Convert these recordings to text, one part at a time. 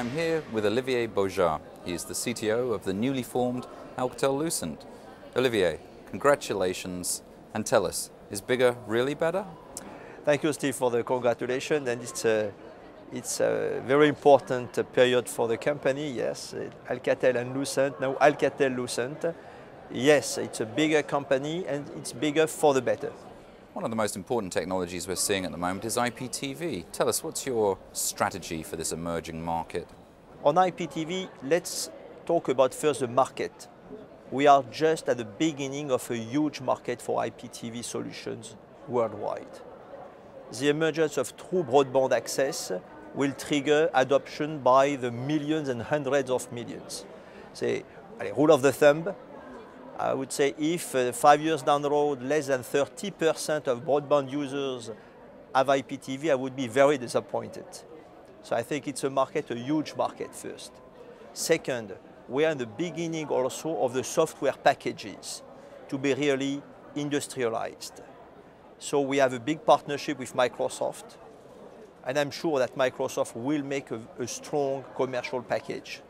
I'm here with Olivier Baujard. He is the CTO of the newly formed Alcatel-Lucent. Olivier, congratulations, and tell us, is bigger really better? Thank you, Steve, for the congratulations, and it's a very important period for the company. Yes, Alcatel and Lucent, now Alcatel-Lucent. Yes, it's a bigger company and it's bigger for the better. One of the most important technologies we're seeing at the moment is IPTV. Tell us, what's your strategy for this emerging market? On IPTV, let's talk about first the market. We are just at the beginning of a huge market for IPTV solutions worldwide. The emergence of true broadband access will trigger adoption by the millions and hundreds of millions. Say, rule of the thumb, I would say if 5 years down the road, less than 30% of broadband users have IPTV, I would be very disappointed. So I think it's a huge market first. Second, we are in the beginning also of the software packages to be really industrialized. So we have a big partnership with Microsoft, and I'm sure that Microsoft will make a strong commercial package.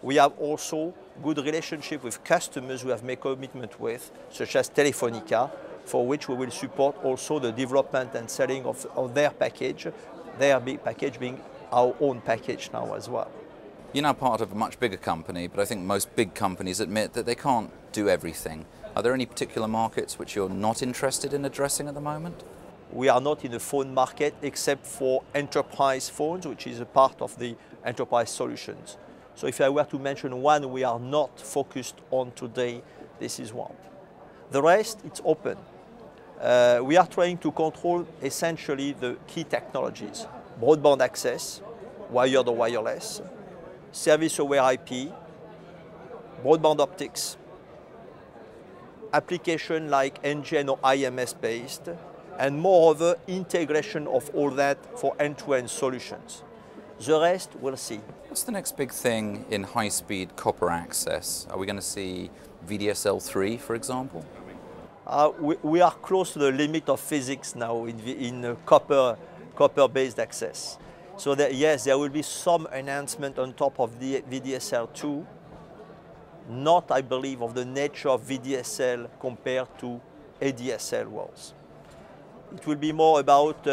We have also good relationship with customers who have made commitment with, such as Telefonica, for which we will support also the development and selling of their package, their big package being our own package now as well. You're now part of a much bigger company, but I think most big companies admit that they can't do everything. Are there any particular markets which you're not interested in addressing at the moment? We are not in the phone market except for enterprise phones, which is a part of the enterprise solutions. So if I were to mention one we are not focused on today, this is one. The rest, it's open. We are trying to control essentially the key technologies: broadband access, wired or wireless, service-aware IP, broadband optics, application like NGN or IMS based, and moreover integration of all that for end-to-end solutions. The rest, we'll see. What's the next big thing in high-speed copper access? Are we going to see VDSL 3, for example? We are close to the limit of physics now in copper-based access. So yes, there will be some enhancement on top of the VDSL 2, not, I believe, of the nature of VDSL compared to ADSL worlds. It will be more about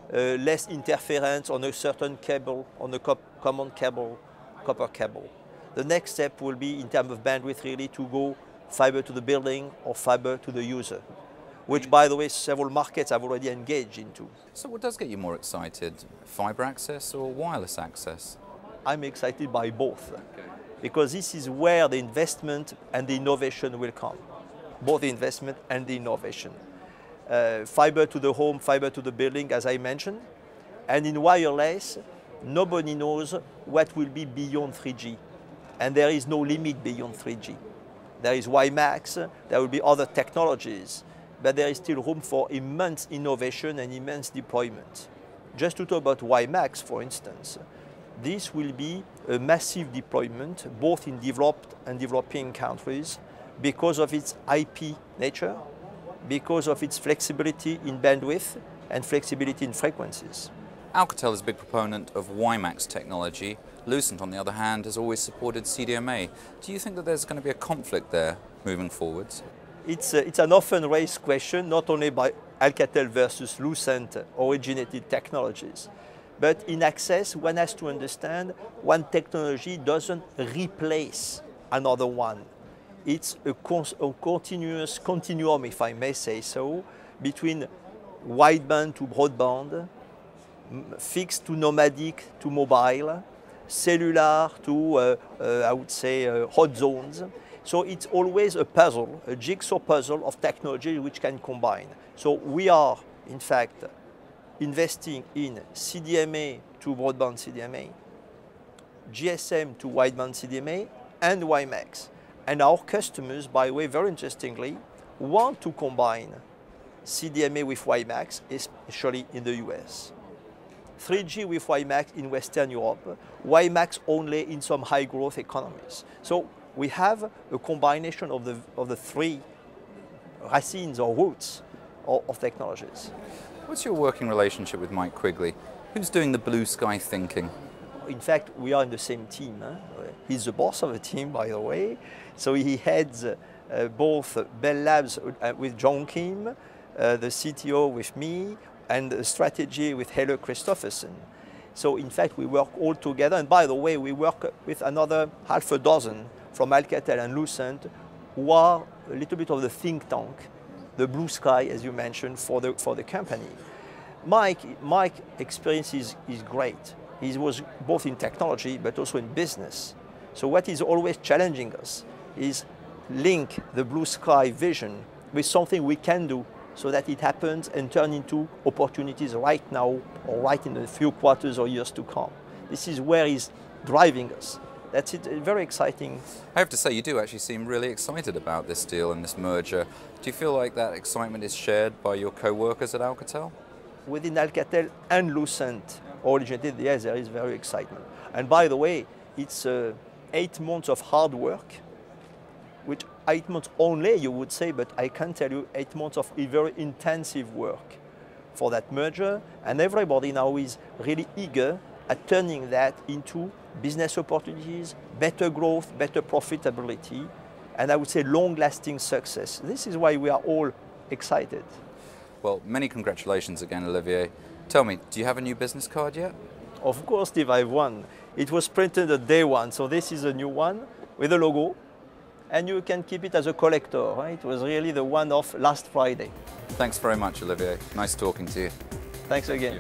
less interference on a certain cable, on a common cable, copper cable. The next step will be, in terms of bandwidth, really to go fiber to the building or fiber to the user, which, by the way, several markets have already engaged into. So what does get you more excited, fiber access or wireless access? I'm excited by both, because this is where the investment and the innovation will come, both the investment and the innovation. Fiber to the home, fiber to the building, as I mentioned. And in wireless, nobody knows what will be beyond 3G. And there is no limit beyond 3G. There is WiMAX, there will be other technologies, but there is still room for immense innovation and immense deployment. Just to talk about WiMAX, for instance, this will be a massive deployment, both in developed and developing countries, because of its IP nature, because of its flexibility in bandwidth and flexibility in frequencies. Alcatel is a big proponent of WiMAX technology. Lucent, on the other hand, has always supported CDMA. Do you think that there's going to be a conflict there moving forwards? It's an often raised question, not only by Alcatel versus Lucent originated technologies, but in access, one has to understand one technology doesn't replace another one. It's a continuous continuum, if I may say so, between wideband to broadband, fixed to nomadic to mobile, cellular to, I would say, hot zones. So it's always a puzzle, a jigsaw puzzle of technology which can combine. So we are, in fact, investing in CDMA to broadband CDMA, GSM to wideband CDMA, and WiMAX. And our customers, by the way, very interestingly, want to combine CDMA with WiMAX, especially in the US. 3G with WiMAX in Western Europe, WiMAX only in some high growth economies. So we have a combination of the three racines or roots of technologies. What's your working relationship with Mike Quigley? Who's doing the blue sky thinking? In fact, we are in the same team. Huh? He's the boss of the team, by the way. So he heads both Bell Labs with John Kim, the CTO with me, and the strategy with Helle Christoffersen. So in fact, we work all together. And by the way, we work with another half a dozen from Alcatel and Lucent, who are a little bit of the think tank, the blue sky, as you mentioned, for the company. Mike's experience is great. He was both in technology, but also in business. So what is always challenging us is link the blue sky vision with something we can do so that it happens and turn into opportunities right now or right in a few quarters or years to come. This is where he's driving us. That's it, very exciting. I have to say, you do actually seem really excited about this deal and this merger. Do you feel like that excitement is shared by your co-workers at Alcatel? Within Alcatel and Lucent originated, yes, there is very excitement. And by the way, it's 8 months of hard work, which 8 months only, you would say, but I can tell you 8 months of very intensive work for that merger. And everybody now is really eager at turning that into business opportunities, better growth, better profitability, and I would say long-lasting success. This is why we are all excited. Well, many congratulations again, Olivier. Tell me, do you have a new business card yet? Of course, Steve, I have one. It was printed at day one, so this is a new one with a logo, and you can keep it as a collector. Right? It was really the one of last Friday. Thanks very much, Olivier. Nice talking to you. Thanks again.